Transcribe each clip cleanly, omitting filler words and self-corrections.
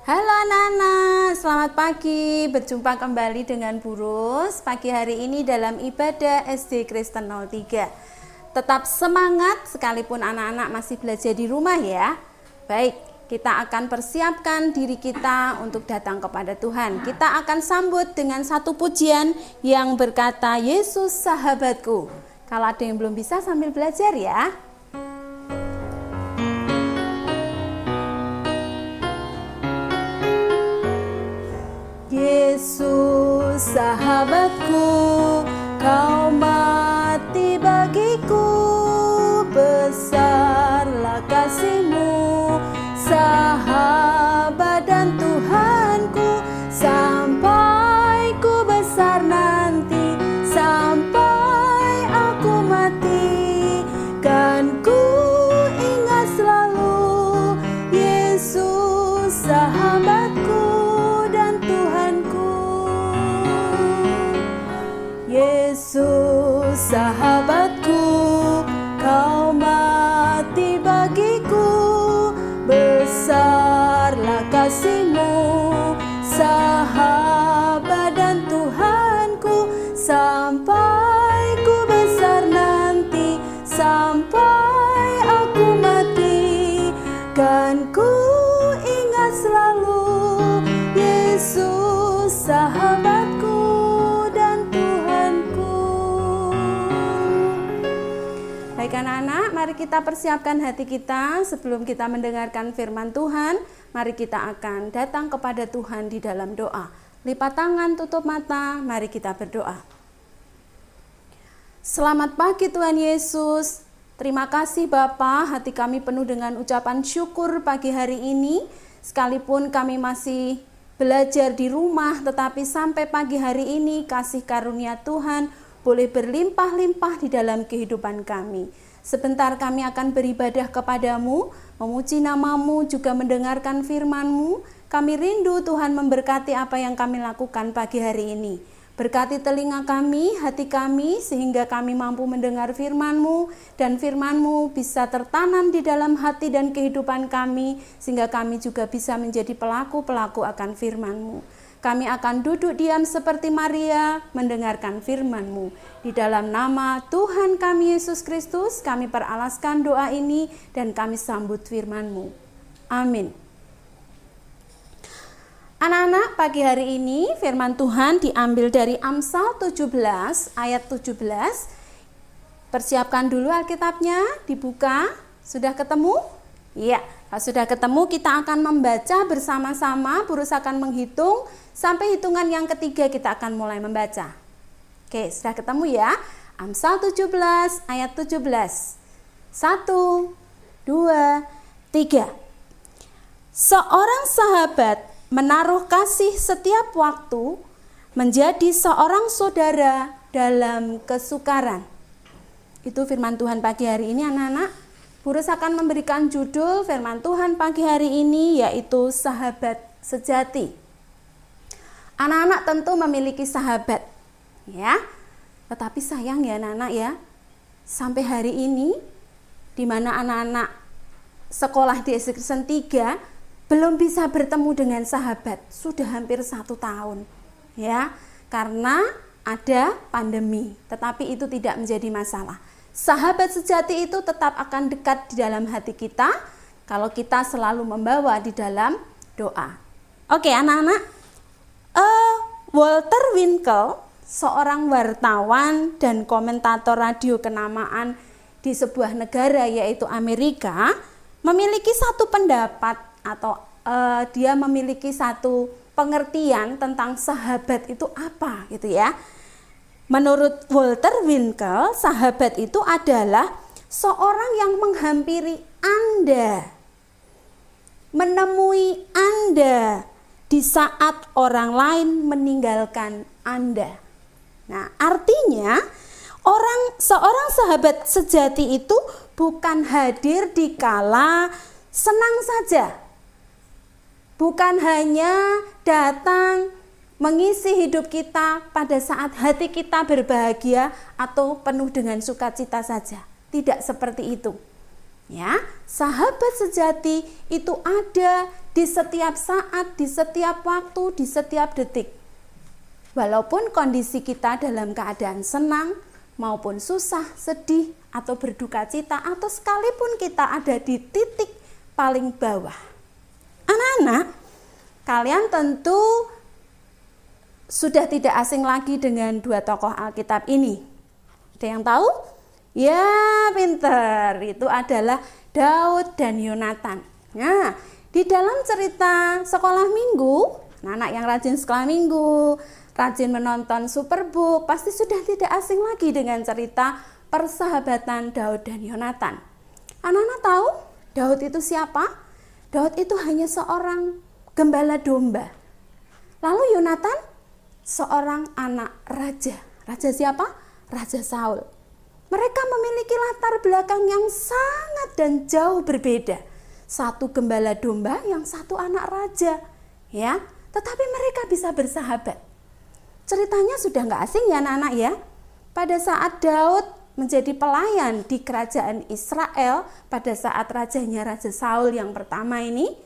Halo anak-anak, selamat pagi. Berjumpa kembali dengan Bu Ros pagi hari ini dalam ibadah SD Kristen 03. Tetap semangat sekalipun anak-anak masih belajar di rumah ya. Baik, kita akan persiapkan diri kita untuk datang kepada Tuhan. Kita akan sambut dengan satu pujian yang berkata, Yesus sahabatku. Kalau ada yang belum bisa sambil belajar ya. Yesus sahabatku, kau mati bagiku, besarlah kasih-Mu, sahabat dan Tuhanku, sampai ku besar nanti, sampai aku mati, kan ku ingat selalu Yesus sahabatku. Yesus sahabatku, kau mati bagiku, besarlah kasih-Mu, sahabat dan Tuhanku, sampai ku besar nanti, sampai aku mati, kan ku ingat selalu Yesus sahabatku. Baik anak-anak, mari kita persiapkan hati kita sebelum kita mendengarkan firman Tuhan. Mari kita akan datang kepada Tuhan di dalam doa. Lipat tangan, tutup mata, mari kita berdoa. Selamat pagi Tuhan Yesus. Terima kasih Bapa, hati kami penuh dengan ucapan syukur pagi hari ini. Sekalipun kami masih belajar di rumah, tetapi sampai pagi hari ini kasih karunia Tuhan boleh berlimpah-limpah di dalam kehidupan kami. Sebentar kami akan beribadah kepadamu, memuji nama-Mu, juga mendengarkan firman-Mu. Kami rindu Tuhan memberkati apa yang kami lakukan pagi hari ini. Berkati telinga kami, hati kami, sehingga kami mampu mendengar firman-Mu, dan firman-Mu bisa tertanam di dalam hati dan kehidupan kami, sehingga kami juga bisa menjadi pelaku-pelaku akan firman-Mu. Kami akan duduk diam seperti Maria mendengarkan firman-Mu. Di dalam nama Tuhan kami Yesus Kristus, kami peralaskan doa ini dan kami sambut firman-Mu. Amin. Anak-anak, pagi hari ini firman Tuhan diambil dari Amsal 17 ayat 17. Persiapkan dulu Alkitabnya, dibuka. Sudah ketemu? Iya, kalau sudah ketemu kita akan membaca bersama-sama. Bu Ros akan menghitung sampai hitungan yang ketiga kita akan mulai membaca. Oke, sudah ketemu ya? Amsal 17 ayat 17. 1, 2, 3. Seorang sahabat menaruh kasih setiap waktu, menjadi seorang saudara dalam kesukaran. Itu firman Tuhan pagi hari ini anak-anak. Bu Ros akan memberikan judul firman Tuhan pagi hari ini yaitu sahabat sejati. Anak-anak tentu memiliki sahabat, ya. Tetapi sayang ya anak-anak ya, sampai hari ini di mana anak-anak sekolah di SD Kristen 3 belum bisa bertemu dengan sahabat, sudah hampir 1 tahun, ya, karena ada pandemi. Tetapi itu tidak menjadi masalah. Sahabat sejati itu tetap akan dekat di dalam hati kita kalau kita selalu membawa di dalam doa. Oke anak-anak, Walter Winkel, seorang wartawan dan komentator radio kenamaan di sebuah negara yaitu Amerika, memiliki satu pendapat atau dia memiliki satu pengertian tentang sahabat itu apa gitu ya. Menurut Walter Winkel, sahabat itu adalah seorang yang menghampiri Anda, menemui Anda di saat orang lain meninggalkan Anda. Nah, artinya seorang sahabat sejati itu bukan hadir di kala senang saja. Bukan hanya datang mengisi hidup kita pada saat hati kita berbahagia atau penuh dengan sukacita saja. Tidak seperti itu. Ya, sahabat sejati itu ada di setiap saat, di setiap waktu, di setiap detik. Walaupun kondisi kita dalam keadaan senang maupun susah, sedih, atau berduka cita, atau sekalipun kita ada di titik paling bawah. Anak-anak, kalian tentu sudah tidak asing lagi dengan dua tokoh Alkitab ini. Ada yang tahu? Ya, pinter. Itu adalah Daud dan Yonatan. Nah, di dalam cerita sekolah minggu, anak yang rajin sekolah minggu, rajin menonton Superbook, pasti sudah tidak asing lagi dengan cerita persahabatan Daud dan Yonatan. Anak-anak tahu Daud itu siapa? Daud itu hanya seorang gembala domba. Lalu Yonatan seorang anak raja. Raja siapa? Raja Saul. Mereka memiliki latar belakang yang sangat dan jauh berbeda. Satu gembala domba, yang satu anak raja. Ya, tetapi mereka bisa bersahabat. Ceritanya sudah nggak asing ya anak-anak ya. Pada saat Daud menjadi pelayan di kerajaan Israel, pada saat rajanya Raja Saul yang pertama ini,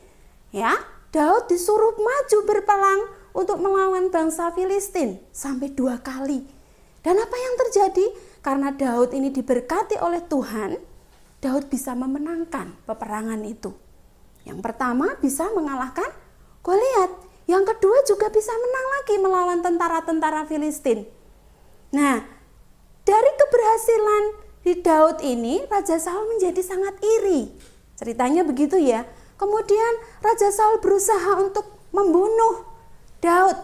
ya, Daud disuruh maju berperang untuk melawan bangsa Filistin sampai 2 kali. Dan apa yang terjadi? Karena Daud ini diberkati oleh Tuhan, Daud bisa memenangkan peperangan itu. Yang pertama bisa mengalahkan Goliat, yang kedua juga bisa menang lagi melawan tentara-tentara Filistin. Nah, dari keberhasilan di Daud ini, Raja Saul menjadi sangat iri. Ceritanya begitu ya. Kemudian Raja Saul berusaha untuk membunuh Daud,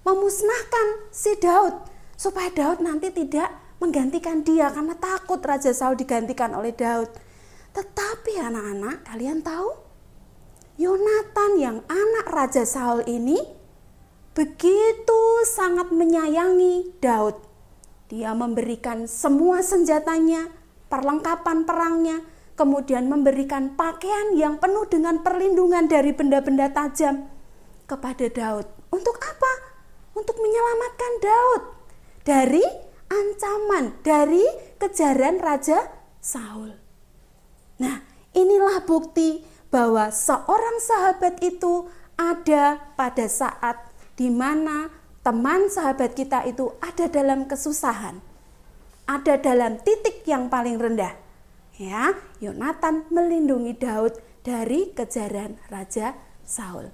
memusnahkan si Daud, supaya Daud nanti tidak menggantikan dia, karena takut Raja Saul digantikan oleh Daud. Tetapi anak-anak, kalian tahu? Yonatan yang anak Raja Saul ini begitu sangat menyayangi Daud. Dia memberikan semua senjatanya, perlengkapan perangnya, kemudian memberikan pakaian yang penuh dengan perlindungan dari benda-benda tajam kepada Daud. Untuk apa? Untuk menyelamatkan Daud dari ancaman, dari kejaran Raja Saul. Nah, inilah bukti bahwa seorang sahabat itu ada pada saat di mana teman sahabat kita itu ada dalam kesusahan, ada dalam titik yang paling rendah. Ya, Yonatan melindungi Daud dari kejaran Raja Saul.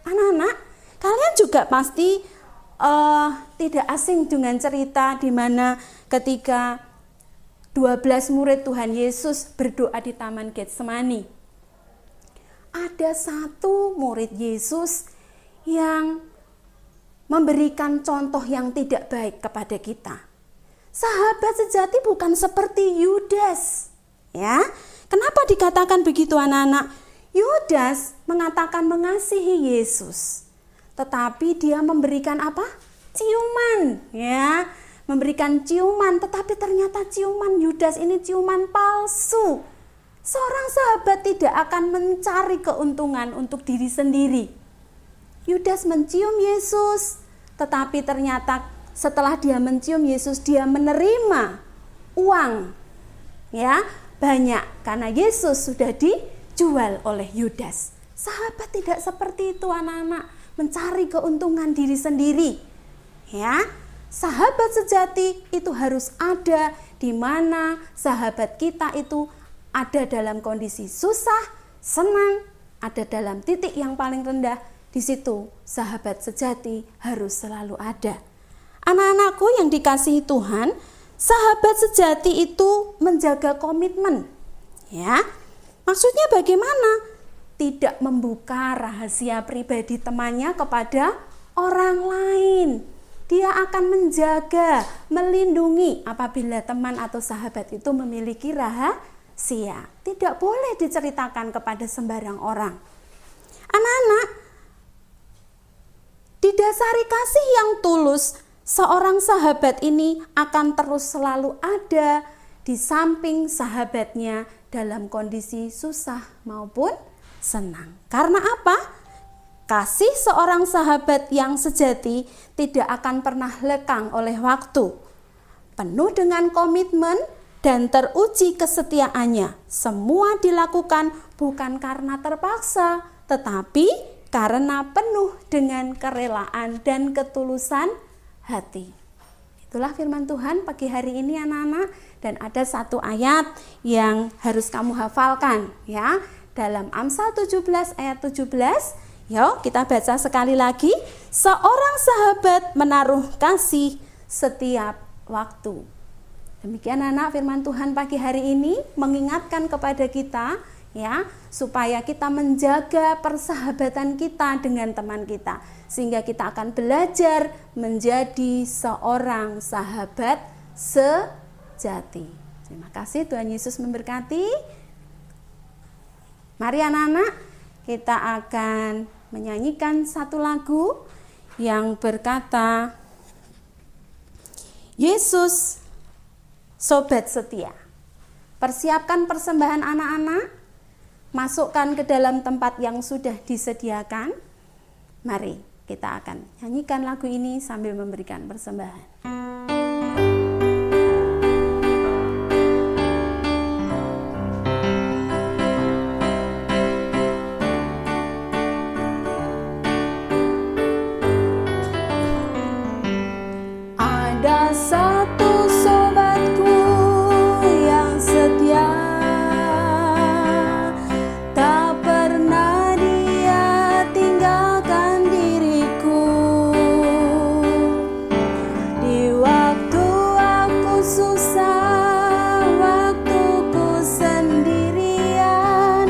Anak-anak, kalian juga pasti tidak asing dengan cerita di mana ketika 12 murid Tuhan Yesus berdoa di Taman Getsemani. Ada satu murid Yesus yang memberikan contoh yang tidak baik kepada kita. Sahabat sejati bukan seperti Yudas. Ya, kenapa dikatakan begitu anak-anak? Yudas mengatakan mengasihi Yesus, tetapi dia memberikan apa? Ciuman, ya, memberikan ciuman, tetapi ternyata ciuman Yudas ini ciuman palsu. Seorang sahabat tidak akan mencari keuntungan untuk diri sendiri. Yudas mencium Yesus, tetapi ternyata setelah dia mencium Yesus, dia menerima uang, ya, banyak, karena Yesus sudah dijual oleh Yudas. Sahabat tidak seperti itu anak-anak, mencari keuntungan diri sendiri. Ya, sahabat sejati itu harus ada di mana sahabat kita itu ada dalam kondisi susah, senang, ada dalam titik yang paling rendah. Di situ sahabat sejati harus selalu ada. Anak-anakku yang dikasihi Tuhan, sahabat sejati itu menjaga komitmen. Ya, maksudnya bagaimana? Tidak membuka rahasia pribadi temannya kepada orang lain. Dia akan menjaga, melindungi apabila teman atau sahabat itu memiliki rahasia. Tidak boleh diceritakan kepada sembarang orang. Anak-anak, didasari kasih yang tulus, seorang sahabat ini akan terus selalu ada di samping sahabatnya dalam kondisi susah maupun senang. Karena apa? Kasih seorang sahabat yang sejati tidak akan pernah lekang oleh waktu. Penuh dengan komitmen dan teruji kesetiaannya. Semua dilakukan bukan karena terpaksa, tetapi karena penuh dengan kerelaan dan ketulusan hati. Itulah firman Tuhan pagi hari ini anak-anak, dan ada satu ayat yang harus kamu hafalkan ya. Dalam Amsal 17 ayat 17, yuk kita baca sekali lagi. Seorang sahabat menaruh kasih setiap waktu. Demikian anak firman Tuhan pagi hari ini mengingatkan kepada kita ya, supaya kita menjaga persahabatan kita dengan teman kita, sehingga kita akan belajar menjadi seorang sahabat sejati. Terima kasih, Tuhan Yesus memberkati. Mari anak-anak, kita akan menyanyikan satu lagu yang berkata, Yesus Sobat Setia. Persiapkan persembahan anak-anak, masukkan ke dalam tempat yang sudah disediakan. Mari kita akan nyanyikan lagu ini sambil memberikan persembahan. Ada satu sobatku yang setia, tak pernah dia tinggalkan diriku. Di waktu aku susah, waktuku sendirian,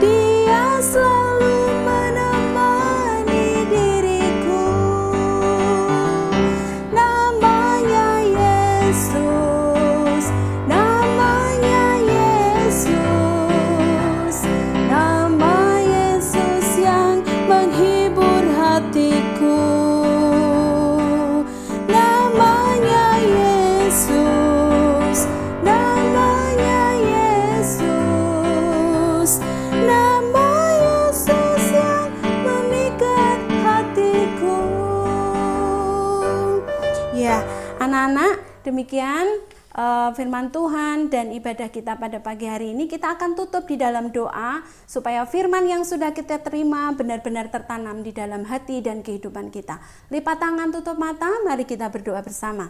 dia selalu menemani diriku. Namanya Yesus, namanya Yesus, nama Yesus yang menghibur hatiku. Namanya Yesus, namanya Yesus, nama Yesus yang memikat hatiku. Ya, anak-anak, demikian firman Tuhan dan ibadah kita pada pagi hari ini. Kita akan tutup di dalam doa supaya firman yang sudah kita terima benar-benar tertanam di dalam hati dan kehidupan kita. Lipat tangan, tutup mata, mari kita berdoa bersama.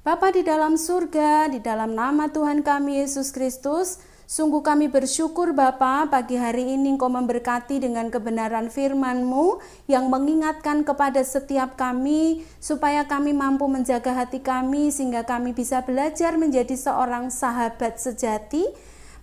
Bapa di dalam surga, di dalam nama Tuhan kami Yesus Kristus, sungguh kami bersyukur Bapa, pagi hari ini Engkau memberkati dengan kebenaran firman-Mu yang mengingatkan kepada setiap kami supaya kami mampu menjaga hati kami sehingga kami bisa belajar menjadi seorang sahabat sejati,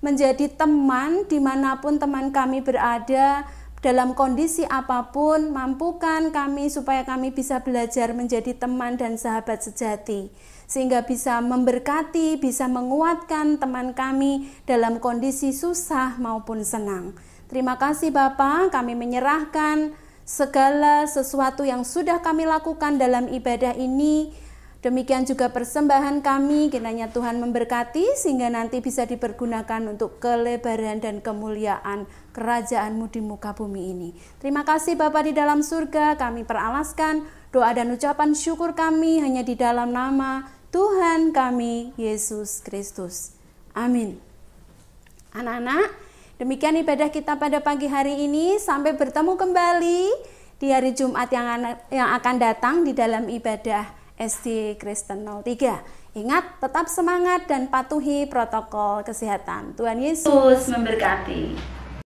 menjadi teman dimanapun teman kami berada, dalam kondisi apapun. Mampukan kami supaya kami bisa belajar menjadi teman dan sahabat sejati, sehingga bisa memberkati, bisa menguatkan teman kami dalam kondisi susah maupun senang. Terima kasih Bapa, kami menyerahkan segala sesuatu yang sudah kami lakukan dalam ibadah ini. Demikian juga persembahan kami, kiranya Tuhan memberkati sehingga nanti bisa dipergunakan untuk kelebaran dan kemuliaan kerajaan-Mu di muka bumi ini. Terima kasih Bapa di dalam surga, kami peralaskan doa dan ucapan syukur kami hanya di dalam nama Tuhan kami, Yesus Kristus. Amin. Anak-anak, demikian ibadah kita pada pagi hari ini. Sampai bertemu kembali di hari Jumat yang akan datang di dalam ibadah SD Kristen 03. Ingat, tetap semangat dan patuhi protokol kesehatan. Tuhan Yesus memberkati.